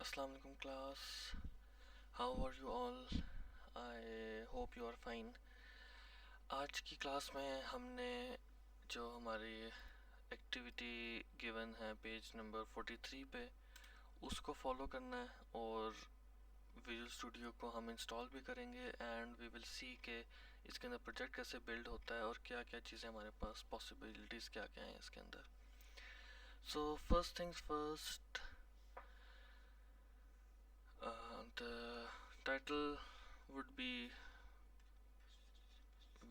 Assalamu alaikum class. How are you all? I hope you are fine. आज की class में हमने जो हमारी एक्टिविटी गिवन है पेज नंबर 43 पे उसको फॉलो करना है और विजुअल स्टूडियो को हम इंस्टॉल भी करेंगे एंड वी विल सी के इसके अंदर प्रोजेक्ट कैसे बिल्ड होता है और क्या क्या चीज़ें हमारे पास पॉसिबिलिटीज़ क्या क्या हैं इसके अंदर. So first things first, the title would be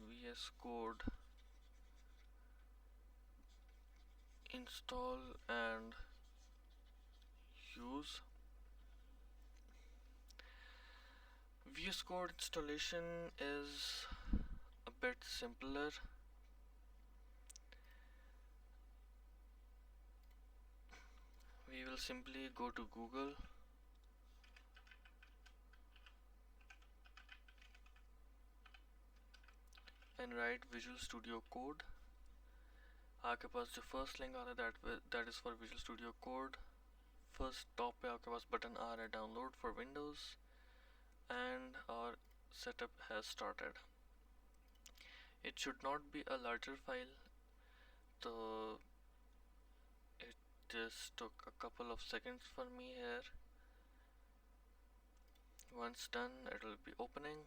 VS Code install and use. VS Code installation is a bit simpler. We will simply go to Google and write Visual Studio Code. आपके पास जो first link आ रहा है that is for Visual Studio Code. First top पे आपके पास button आ रहा है download for Windows and our setup has started. It should not be a larger file, so it just took a couple of seconds for me here. Once done, it will be opening,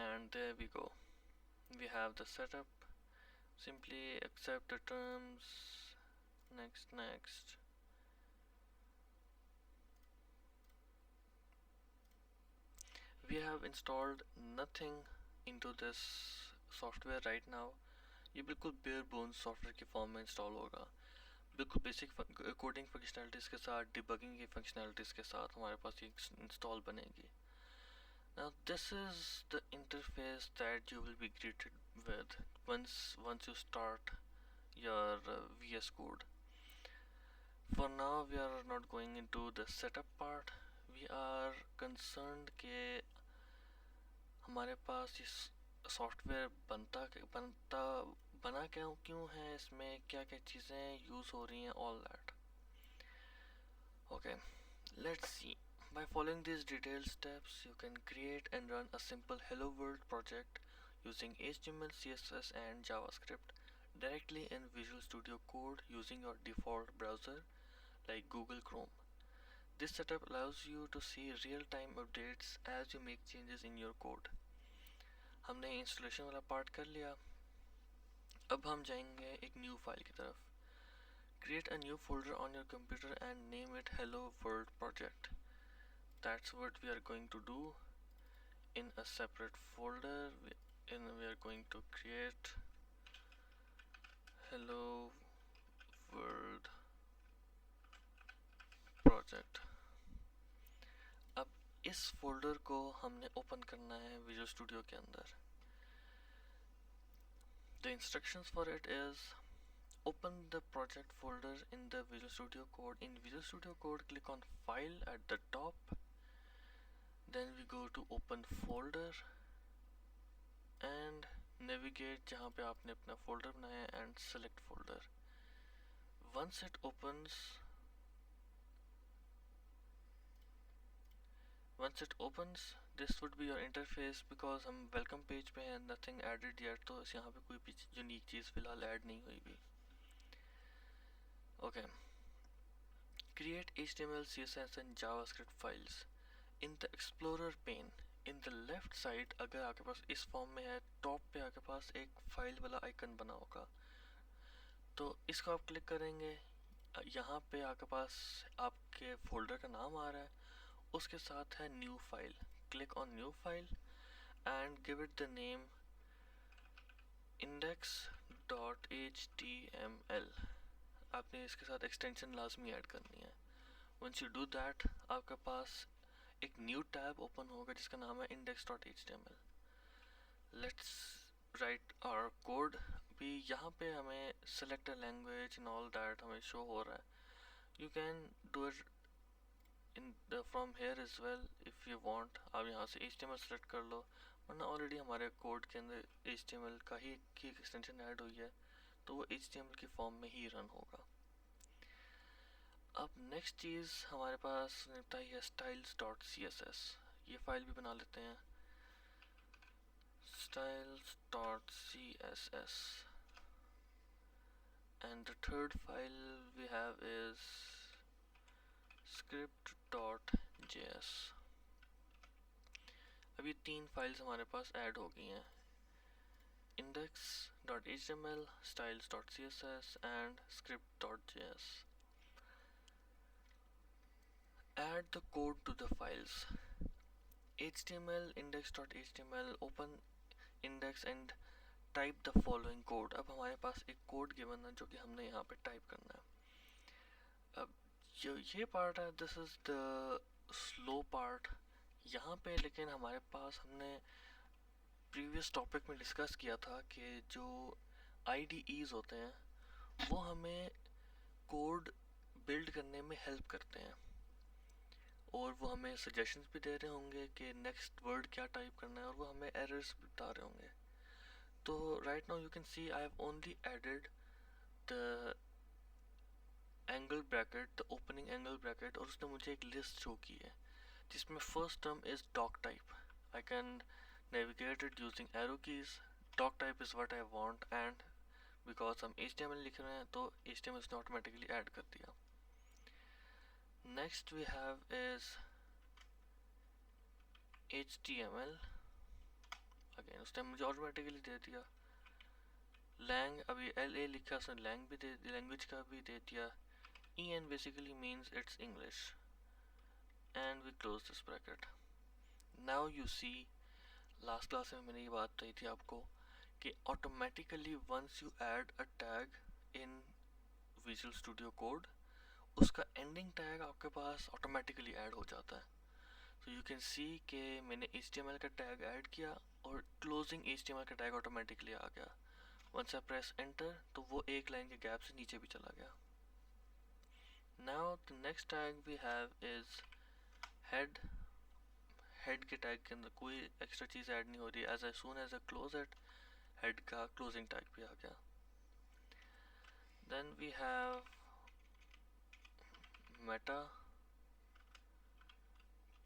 and there we go. We have the setup. Simply accept the terms. Next. We have installed nothing into this software right now. ये बिल्कुल bare bones software की form में install होगा, बिल्कुल basic coding functionalities के साथ, debugging की functionalities के साथ हमारे पास ये इंस्टॉल बनेगी. Now this is the interface that you will be greeted with once you start your VS Code. For now we are not going into the setup part. We are concerned के हमारे पास इस software बना क्यों है, इसमें क्या क्या चीज़ें यूज़ हो रही हैं, all that. Okay, let's see. By following these detailed steps, you can create and run a simple Hello World project using HTML, CSS and JavaScript directly in Visual Studio Code using your default browser like Google Chrome. This setup allows you to see real-time updates as you make changes in your code. हमने installation वाला part कर लिया. अब हम जाएंगे एक new file की तरफ. Create a new folder on your computer and name it Hello World Project. That's what we are going to do. In a separate folder, we are going to create Hello World Project. अब इस folder को हमने open करना है visual studio के अंदर. The instructions for it is open the project folder in the Visual Studio Code. In Visual Studio Code, click on File at the top. Then we go to Open Folder and navigate जहाँ पे आपने अपना folder बनाया है and select folder. Once it opens, this would be your interface. because हम welcome page पे हैं, nothing added yet, तो यहाँ पे कोई भी यूनिक चीज़ फिलहाल ऐड नहीं हुई भी. Okay. Create HTML, CSS and JavaScript files. In the Explorer pane, in the left side, अगर आपके पास इस फॉर्म में है, टॉप पे आपके पास एक फाइल वाला आइकन बना होगा, तो इसको आप क्लिक करेंगे. यहाँ पे आपके पास आपके फोल्डर का नाम आ रहा है, उसके साथ है new file. Click on new file and give it the name index.html. आपने इसके साथ एक्सटेंशन लाजमी ऐड करनी है. Once you do that, आपके पास एक न्यू टैब ओपन होगा जिसका नाम है index.html. Let's write our code. अभी यहाँ पे हमें select a language and all that हमें शो हो रहा है. You can do it from here as well if you want. आप यहाँ से HTML select कर लो, वरना ऑलरेडी हमारे कोड के अंदर HTML का ही एक्सटेंशन ऐड हुई है, तो वो HTML की फॉर्म में ही रन होगा. अब नेक्स्ट चीज़ हमारे पास निकलता है styles.css। ये फाइल भी बना लेते हैं, styles.css, and the third file we have is script.js। अभी 3 फाइल्स हमारे पास ऐड हो गई हैं, index.html, styles.css and script.js। Add the code to the files, html, index.html, open index and type the following code। अब हमारे पास एक कोड गिवन है जो कि हमने यहाँ पे टाइप करना है। अब ये पार्ट है, this is the slow part यहाँ पे, लेकिन हमारे पास हमने प्रीवियस टॉपिक में डिस्कस किया था कि जो IDEs होते हैं वो हमें कोड बिल्ड करने में हेल्प करते हैं और वो हमें सजेशंस भी दे रहे होंगे कि नेक्स्ट वर्ड क्या टाइप करना है, और वो हमें एरर्स भी बता रहे होंगे। तो right now you can see I have only added the angle bracket, the opening angle bracket, और उसने मुझे एक लिस्ट शो की है जिसमें first term is doctype. I can navigate it using arrow keys। doc type is what I want, and because हम HTML लिख रहे हैं तो HTML उसने automatically add कर दिया। next we have is HTML, again उसने मुझे automatically दे दिया। lang, अभी LA लिखा उसने lang भी दे दिया, language का भी दे दिया। EN basically means it's English, and we close this bracket। now you see, last class में मैंने ये बात कही थी आपको कि automatically once you add a tag in Visual Studio Code, उसका एंडिंग टैग आपके पास ऑटोमेटिकली ऐड हो जाता है। तो यू कैन सी कि मैंने HTML का टैग ऐड किया और क्लोजिंग HTML का टैग ऑटोमेटिकली आ गया। वंस आई प्रेस एंटर तो वो एक लाइन के गैप से नीचे भी चला गया। Now the next tag we have is head. Head के टैग के अंदर कोई एक्स्ट्रा चीज़ ऐड नहीं हो रही, as soon as close it, head का क्लोजिंग टैग भी आ गया। Then we have meta,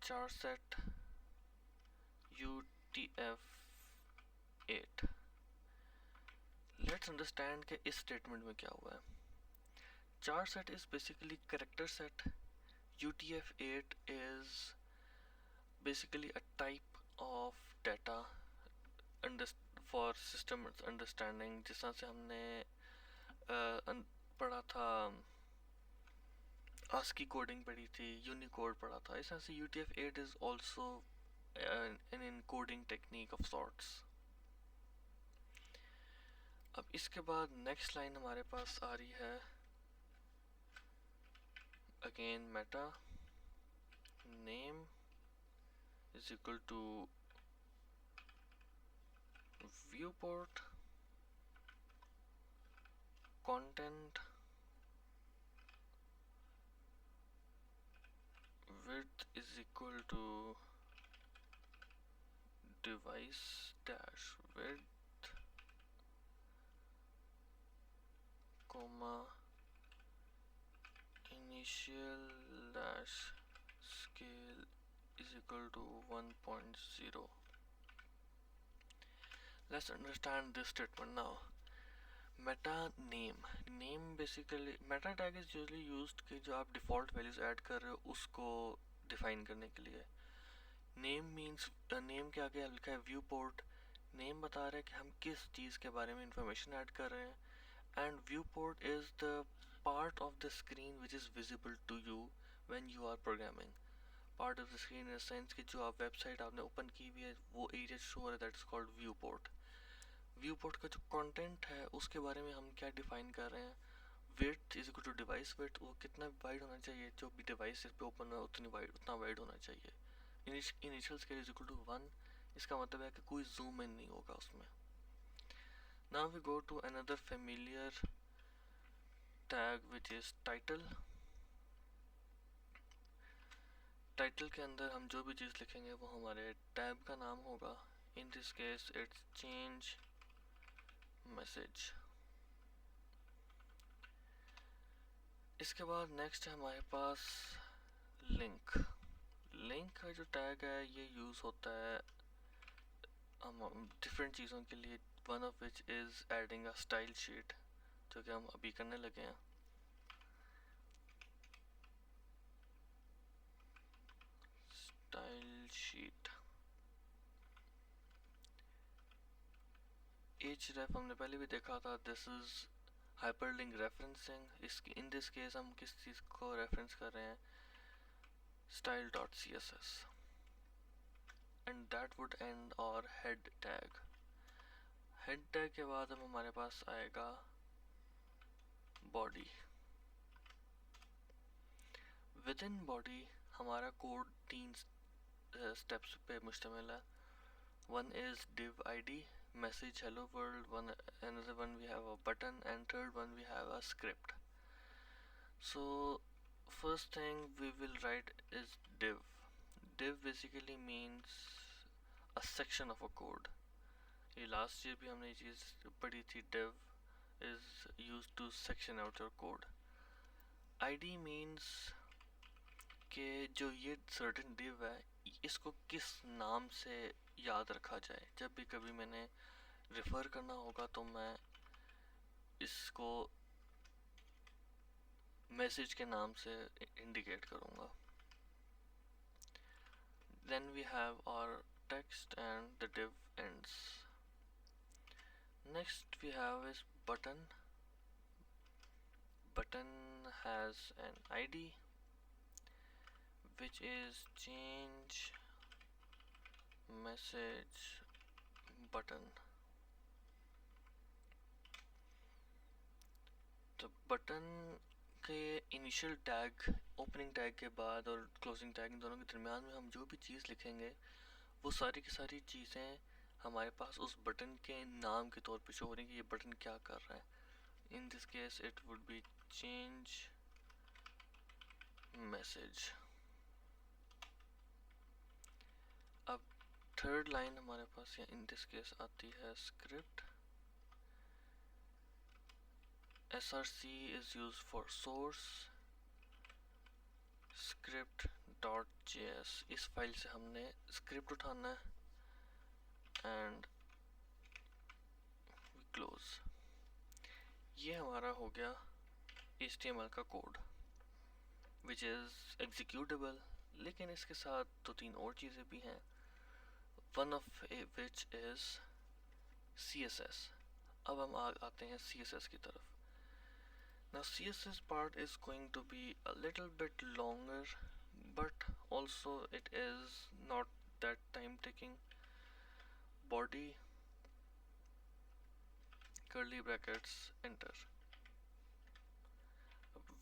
charset, UTF-8। Let's understand कि इस स्टेटमेंट में क्या हुआ है। charset is basically character set, UTF-8 is basically a type of data for system understanding, जिस तरह से हमने पढ़ा था, ASCII कोडिंग पढ़ी थी, यूनिकोड पढ़ा था, इस तरह से UTF-8 is also an encoding technique of sorts। अब इसके बाद नेक्स्ट लाइन हमारे पास आ रही है, again Meta name is equal to viewport, content width is equal to device dash width, comma initial dash scale is equal to 1.0। let's understand this statement now। meta name basically, meta tag is usually used कि जो आप default values add कर रहे हो उसको define करने के लिए। name means name के आगे लिखा है viewport। name बता रहा है कि हम किस चीज़ के बारे में information ऐड कर रहे हैं, and viewport is the part of the screen which is visible to you when you are programming। part of the screen in a sense कि जो आप वेबसाइट आपने ओपन की हुई है वो एरिया शो हो रहा है, that is called viewport। viewport का जो कंटेंट है उसके बारे में हम क्या डिफाइन कर रहे हैं। width is equal to device width, वो कितना वाइड होना चाहिए, जो भी डिवाइस पे ओपन है उतना वाइड होना चाहिए। Initial scale is equal to 1, इसका मतलब है कि कोई जूम इन नहीं होगा उसमें। Now we go to another familiar tag which is title. Title के अंदर हम जो भी चीज़ लिखेंगे वो हमारे टैब का नाम होगा। इन this case it's change message. इसके बाद नेक्स्ट है हमारे पास लिंक। लिंक का जो टैग है ये यूज़ होता है डिफरेंट चीज़ों के लिए, one of which is adding a style sheet, जो कि हम अभी करने लगे हैं। स्टाइल शीट href हमने पहले भी देखा था, दिस इज हाइपरलिंक रेफरेंसिंग। इस इन दिस केस हम किस चीज़ को रेफरेंस कर रहे हैं, style.css, and that would and और हेड टैग। हेड टैग के बाद अब हमारे पास आएगा बॉडी। विद इन बॉडी हमारा कोड 3 स्टेप्स पे मुश्तमिल है। One is div id, message hello world, another one we have a button, and third one we have a script. So first thing we will write is div. Div basically means a section of a code. ये last year भी हमने ये चीज़ पढ़ी थी, div is used to section out your code. id means कि जो ये certain div है इसको किस नाम से याद रखा जाए। जब भी कभी मैंने रेफर करना होगा तो मैं इसको मैसेज के नाम से इंडिकेट करूँगा। Then we have our text and the div ends. Next we have is button. Button has an ID which is change message button. तो बटन के इनिशियल टैग, ओपनिंग टैग के बाद और क्लोजिंग टैग, इन दोनों के दरमियान में हम जो भी चीज़ लिखेंगे वो सारी की सारी चीज़ें हमारे पास उस बटन के नाम के तौर पे शो हो रही हैं कि ये बटन क्या कर रहा है। इन this case it would be change message. अब थर्ड लाइन हमारे पास या इन दिस केस आती है script. src is used for source script.js। इस फाइल से हमने स्क्रिप्ट उठाना है एंड क्लोज। ये हमारा हो गया HTML का कोड विच इज़ एग्जीक्यूटेबल, लेकिन इसके साथ दो तीन और चीज़ें भी हैं, one of which is CSS। अब हम आते हैं CSS की तरफ। Now CSS part is going to be a little bit longer, but also it is not that time taking. Body, curly brackets, enter.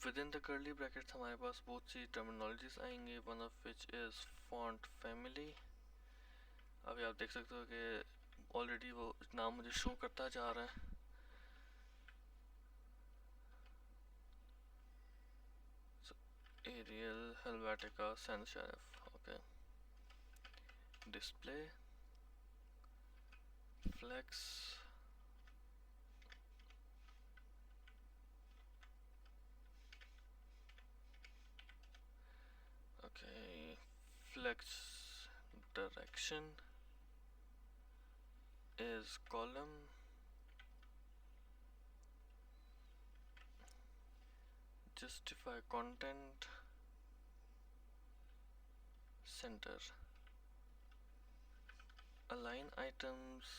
Within the curly brackets हमारे पास बहुत सी terminologies आएंगे, one of which is font family। अभी आप देख सकते हो कि already वो नाम मुझे शो करता जा रहा है। Arial, Helvetica, sans serif, okay. Display, flex, okay, flex direction is column, justify content, center, align items,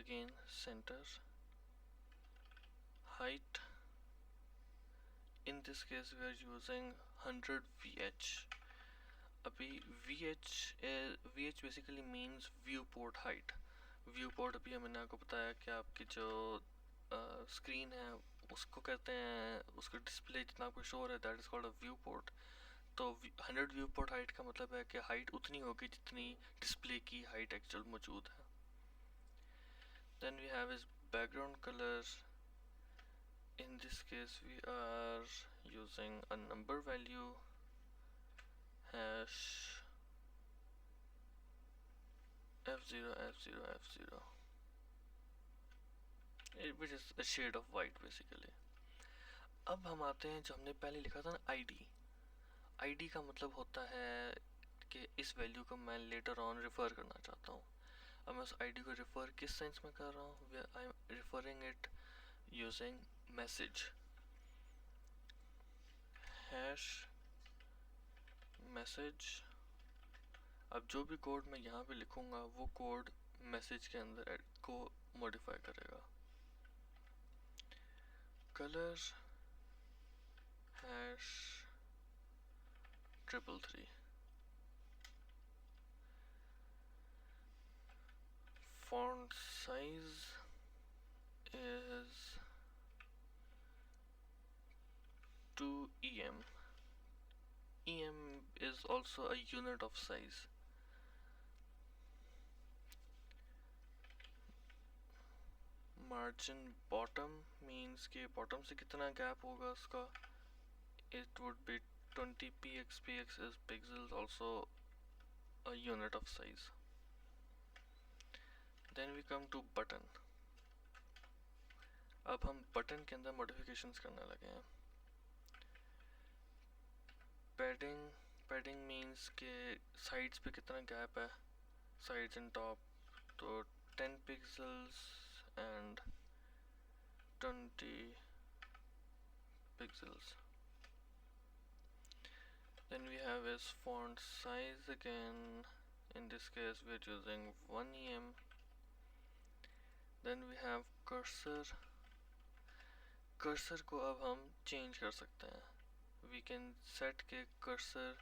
again center, height, in this case we are using 100 VH। अभी VH basically means viewport height। viewport अभी मैंने आपको बताया कि आपकी जो screen है उसको कहते हैं, उसका डिस्प्ले जितना आपको शो हो रहा है that is called a viewport। तो 100 viewport हाइट का मतलब है कि हाइट उतनी होगी जितनी डिस्प्ले की हाइट एक्चुअल मौजूद है। Then we have is background colour. in this case we are using a number value hash f0 f0 f0, which is a shade of white basically। अब हम आते हैं जो हमने पहले लिखा था ना, आईडी। आईडी का मतलब होता है कि इस वैल्यू को मैं लेटर ऑन रेफर करना चाहता हूँ। अब मैं उस आईडी को रेफर किस सेंस में कर रहा हूँ, I am referring it using message, hash message. अब जो भी कोड मैं यहाँ पे लिखूंगा वो कोड मैसेज के अंदर को मॉडिफाई करेगा। Colour hash 333, font size is 2em. em is also a unit of size. Margin bottom means कि bottom से कितना gap होगा उसका, it would be 20 px. px is pixels, also a unit of size. Then we come to button. अब हम button के अंदर modifications करने लगे हैं। padding means के sides पे कितना gap है, sides and top, तो 10 pixels and 20 pixels. Then we have is font size again. In this case we are using 1em. Then we have cursor. Cursor को अब हम change कर सकते हैं। We can set के cursor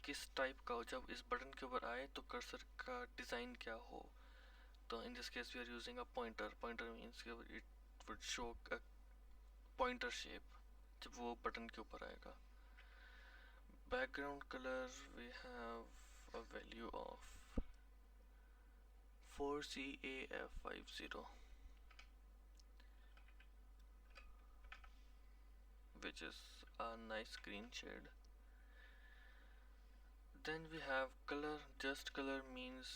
किस type का हो, जब इस बटन के ऊपर आए तो cursor का design क्या हो। तो in this case we are using a pointer. Pointer means it would show a pointer shape जब वो बटन के ऊपर आएगा। Background color we have a value of 4CAF50, which is a nice green shade. Then we have color. Just color means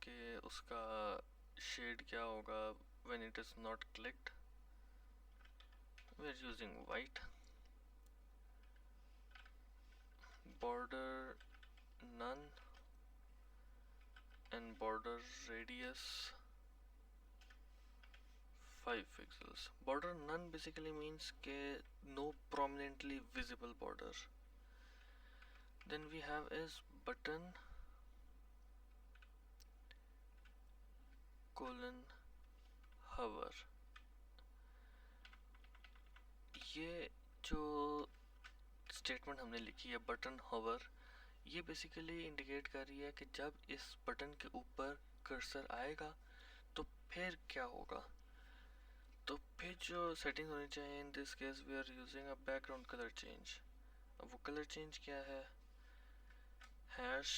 कि उसका shade क्या होगा when it is not clicked. We are using white. Border none and border radius 5 pixels. Border none basically means के no prominently visible border. Then we have is button colon hover. ये जो statement हमने लिखी है button hover, ये basically indicate कर रही है कि जब इस बटन के ऊपर कर्सर आएगा तो फिर क्या होगा। तो फिर जो सेटिंग होनी चाहिए, in this case we are using a background colour change. अब वो कलर चेंज क्या है, hash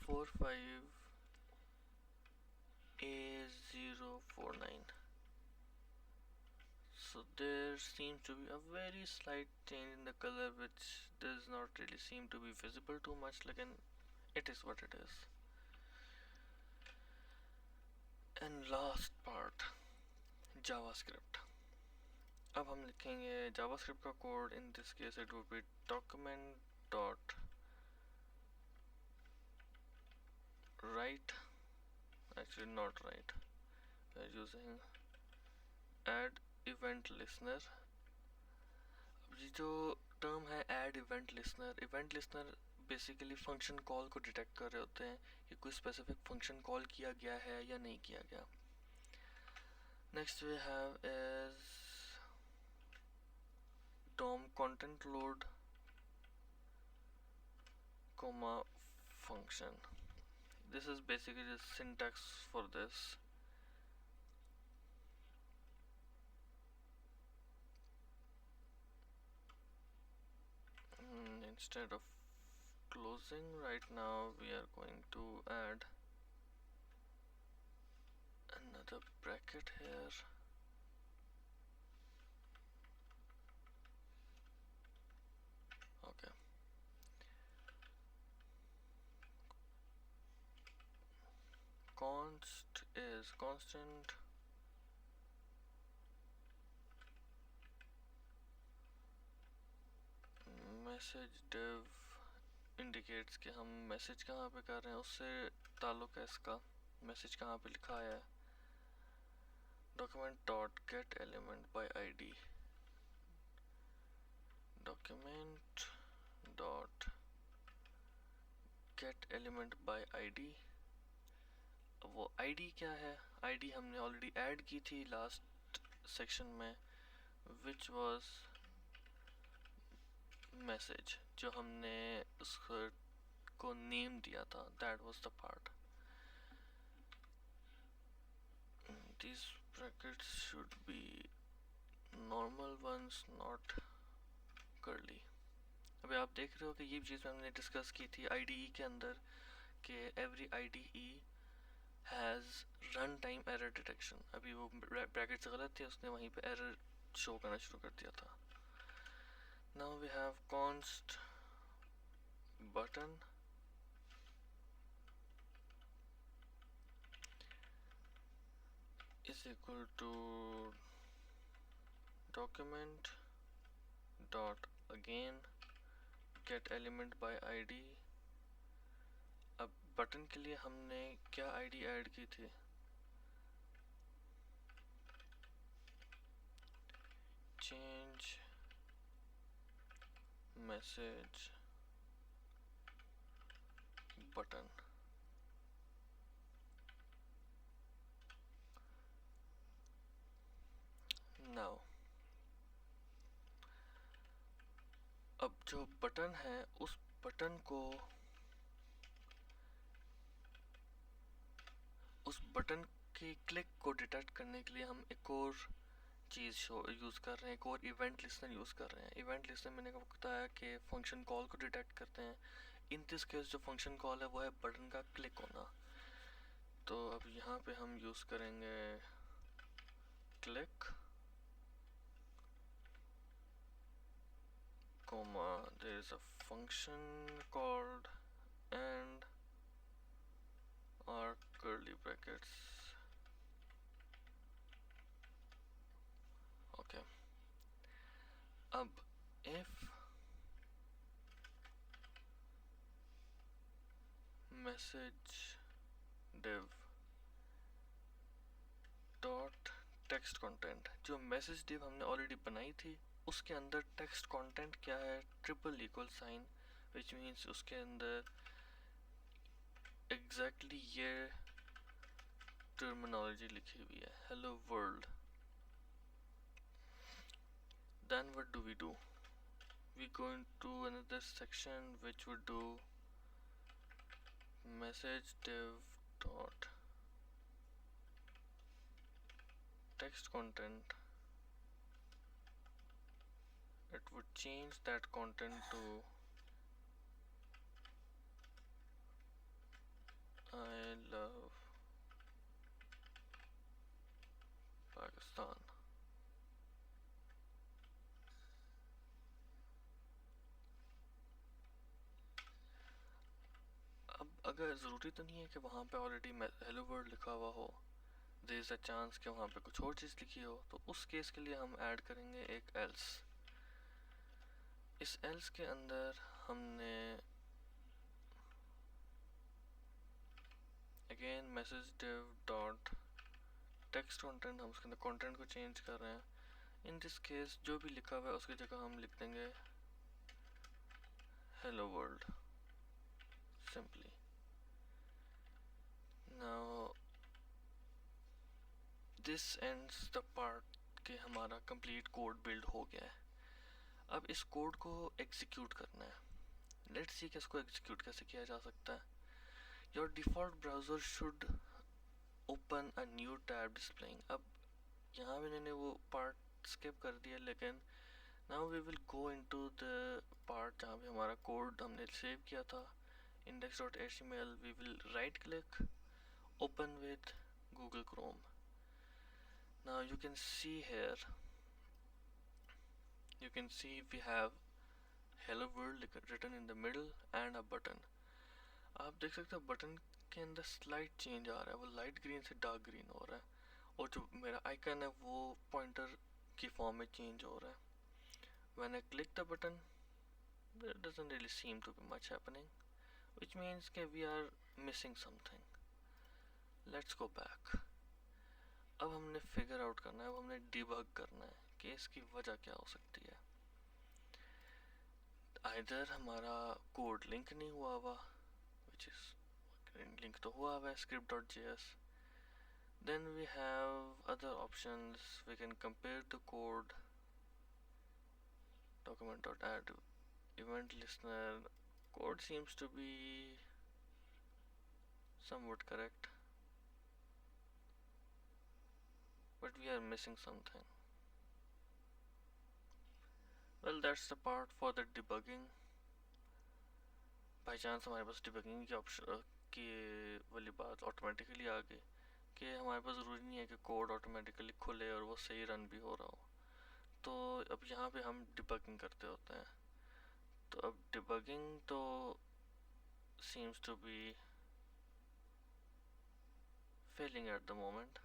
45A049. So there seems to be a very slight change in the color which does not really seem to be visible too much, लेकिन it is what it is. And last part, JavaScript. अब हम लिखेंगे JavaScript का code. In this case it would be document dot write, actually not write, we are using add event listener. अब ये जो term है add event listener basically function call को detect कर रहे होते हैं कि कोई स्पेसिफिक फंक्शन कॉल किया गया है या नहीं किया गया। Next we have is DOM content load comma function. This is basically the syntax for this. Instead of closing right now, we are going to add another bracket here. Okay. Const is constant message div indicates कि हम message कहाँ पे कर रहे हैं, उससे ताल्लुक है इसका। मैसेज कहाँ पे लिखा है, document dot get element by id, document dot get element by id। अब वो id क्या है, id हमने ऑलरेडी ऐड की थी लास्ट सेक्शन में, which was message, जो हमने उसको नेम दिया था, that was the part। These brackets should be normal ones, not curly। अभी आप देख रहे हो कि ये चीज़ हमने डिस्कस की थी IDE के अंदर कि every IDE has run time error detection. अभी वो ब्रैकेट्स गलत थे, उसने वहीं पे एरर शो करना शुरू कर दिया था। Now we have const button is equal to document dot again get element by id। अब बटन के लिए हमने क्या आईडी ऐड की थी, change message button। नाउ अब जो बटन है उस बटन को, उस बटन के क्लिक को डिटेक्ट करने के लिए हम एक और चीज़ यूज़ कर रहे हैं, एक और इवेंट लिस्टनर यूज़ कर रहे हैं। इवेंट लिस्टनर मैंने आपको बताया कि फंक्शन कॉल को डिटेक्ट करते हैं। इन दिस केस जो फंक्शन कॉल है वो है बटन का क्लिक होना। तो अब यहाँ पे हम यूज़ करेंगे click comma there is a function called and or curly brackets। okay, अब if message div dot text content, जो मैसेज div हमने ऑलरेडी बनाई थी उसके अंदर टेक्स्ट कंटेंट क्या है, triple equal sign, which means उसके अंदर एग्जैक्टली ये टर्मिनोलॉजी लिखी हुई है, hello world. Then what do we do, we go into another section which would do message div dot text content। it would change that content to I love Pakistan। अब अगर ज़रूरी तो नहीं है कि वहाँ पे ऑलरेडी हेलो वर्ल्ड लिखा हुआ हो, देयर इज़ अ चांस कि वहाँ पे कुछ और चीज़ लिखी हो, तो उस केस के लिए हम ऐड करेंगे एक एल्स। इस एल्स के अंदर हमने again message div dot text content, हम उसके अंदर कंटेंट को चेंज कर रहे हैं। इन दिस केस जो भी लिखा हुआ है उसकी जगह हम लिख देंगे hello world simply. Now this ends the part कि हमारा कंप्लीट कोड बिल्ड हो गया है। अब इस कोड को एग्जीक्यूट करना है। लेट्स सी कि इसको एग्जीक्यूट कैसे किया जा सकता है। Your default browser should open a new tab displaying. अब यहाँ भी मैंने वो पार्ट स्किप कर दिया, लेकिन now we will go into the part जहाँ पे हमारा कोड हमने सेव किया था, index.html। We will right click, open with Google Chrome. Now you can see here, you can see we have hello world written in the middle and a button। आप देख सकते हो बटन के अंदर slight change आ रहा है, वो light green से डार्क ग्रीन हो रहा है, और जो मेरा आइकन है वो पॉइंटर की फॉर्म में चेंज हो रहा है। When I click the button there doesn't really seem to be much happening, which means that we are missing something. Let's go back. अब हमने फिगर आउट करना है, अब हमने डिबग करना है कि इसकी वजह क्या हो सकती है. आइदर हमारा कोड लिंक नहीं हुआ हुआ, which is लिंक तो हुआ हुआ है script.js. Then we have other options. We can compare the code. Document.add event listener. Code seems to be somewhat correct, but we are missing something. Well, that's the part for the debugging. By chance हमारे पास debugging की option की वाली बात automatically आ गई कि हमारे पास ज़रूरी नहीं है कि कोड ऑटोमेटिकली खुले और वो सही रन भी हो रहा हो. तो अब यहाँ पे हम डिबगिंग करते होते हैं. तो अब डिबगिंग तो seems to be failing at the moment.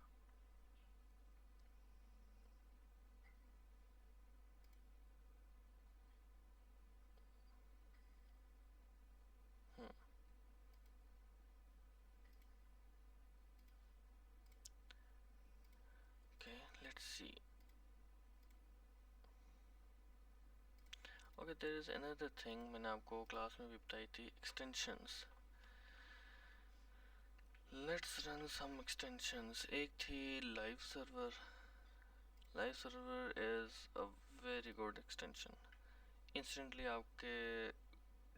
Okay, let's see. Okay, there is another thing मैंने आपको क्लास में भी बताई थी, extensions. Let's run some extensions. एक थी live server. Live server is a very good extension. Instantly आपके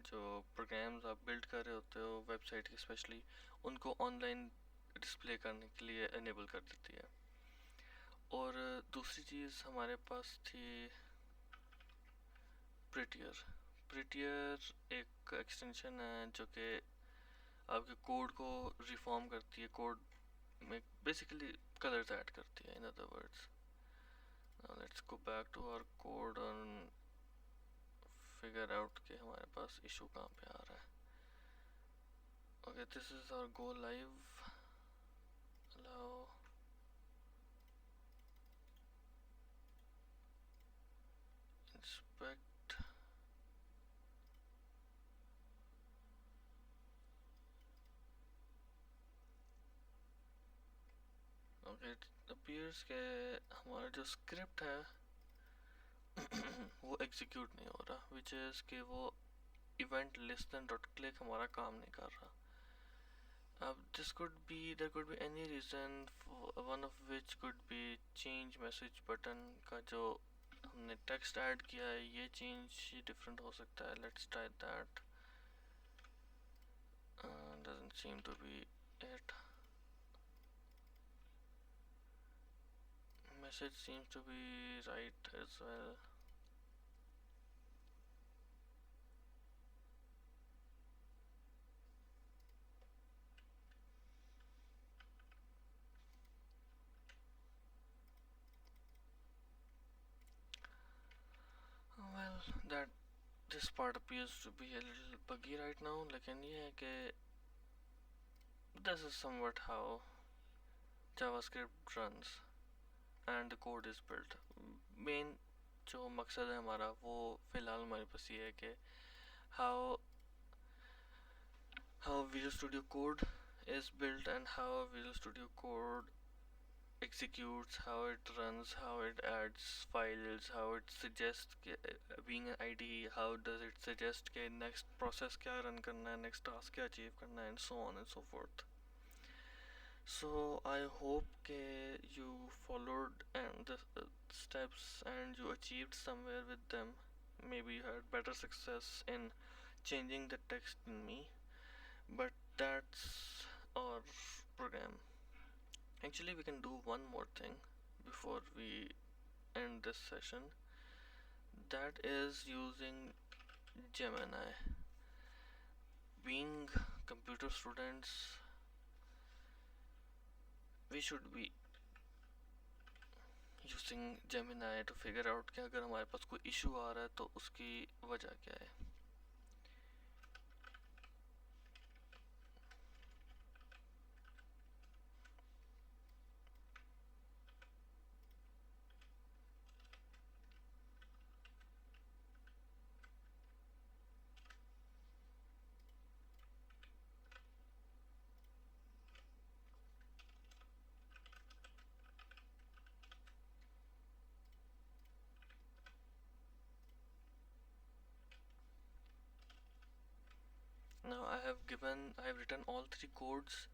जो प्रोग्राम्स आप बिल्ड कर रहे होते हो वेबसाइट की स्पेशली, उनको ऑनलाइन डिस्प्ले करने के लिए एनेबल कर देती है. और दूसरी चीज़ हमारे पास थी प्रिटियर. प्रिटियर एक एक्सटेंशन है जो कि आपके कोड को रिफॉर्म करती है, कोड में बेसिकली कलर्स ऐड करती है. In other words, now let's go back to our code और फिगर आउट कि हमारे पास इशू कहाँ पे आ रहा है. Okay, this is our go live. Allow inspect. Okay, it appears के हमारा जो स्क्रिप्ट है वो एग्जीक्यूट नहीं हो रहा, विच इज़ कि वो इवेंट लिस्टन डॉट क्लिक हमारा काम नहीं कर रहा. अब this could be, there could be any reason, one of which could be change message button का जो हमने टेक्स्ट ऐड किया है, ये चेंज डिफरेंट हो सकता है. Let's try that. Doesn't seem to be it. Message seems to be right as well. Well, that this part appears to be a little buggy right now. लेकिन ये है कि this is somewhat how JavaScript runs and the code is built. Main जो मकसद है हमारा वो फ़िलहाल हमारे पास ये है कि how Visual Studio Code is built and how Visual Studio Code executes, how it runs, how it adds files, how it suggests being an IDE, how does it suggest के next process क्या run करना है, next task क्या achieve करना है, and so on and so forth. So I hope के you followed and the steps and you achieved somewhere with them. Maybe you had better success in changing the text than me, but that's our program. Actually, we can do one more thing before we end this session. That is using Gemini. Being computer students, we should be using Gemini to figure out कि अगर हमारे पास कोई issue आ रहा है तो उसकी वजह क्या है. Now I have written all three codes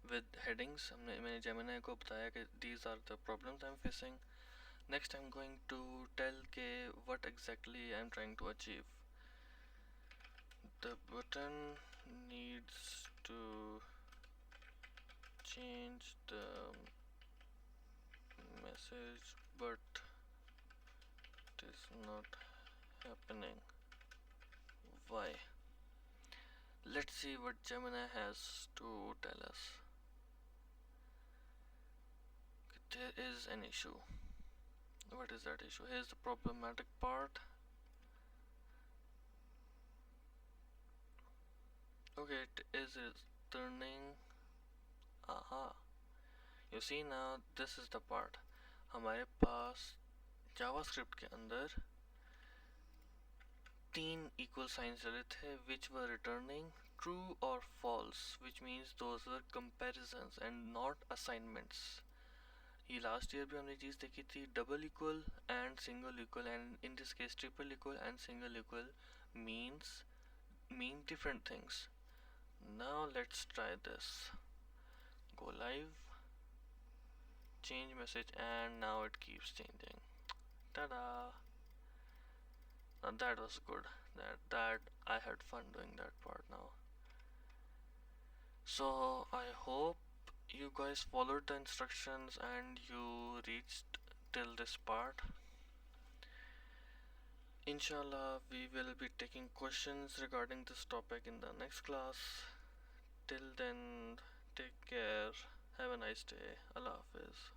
with headings. मैंने Gemini को बताया कि these are the problems I'm facing. Next I'm going to tell के what exactly I'm trying to achieve. The button needs to change the message, but it is not happening. Why? Let's see what Gemini has to tell us. There is an issue. What is that issue? Here's the problematic part. Okay, it is returning. Aha. You see now, this is the part. हमारे पास JavaScript के अंदर तीन equal signs चले थे which were returning true or false, which means those were comparisons and not assignments. ये last year भी हमने चीज़ देखी थी, double equal and single equal, and in this case triple equal and single equal mean different things. Now let's try this. Go live, change message, and now it keeps changing. Ta-da! Now that was good. That I had fun doing that part now. So I hope you guys followed the instructions and you reached till this part. Inshallah, we will be taking questions regarding this topic in the next class. Till then, take care. Have a nice day. Allah Hafiz.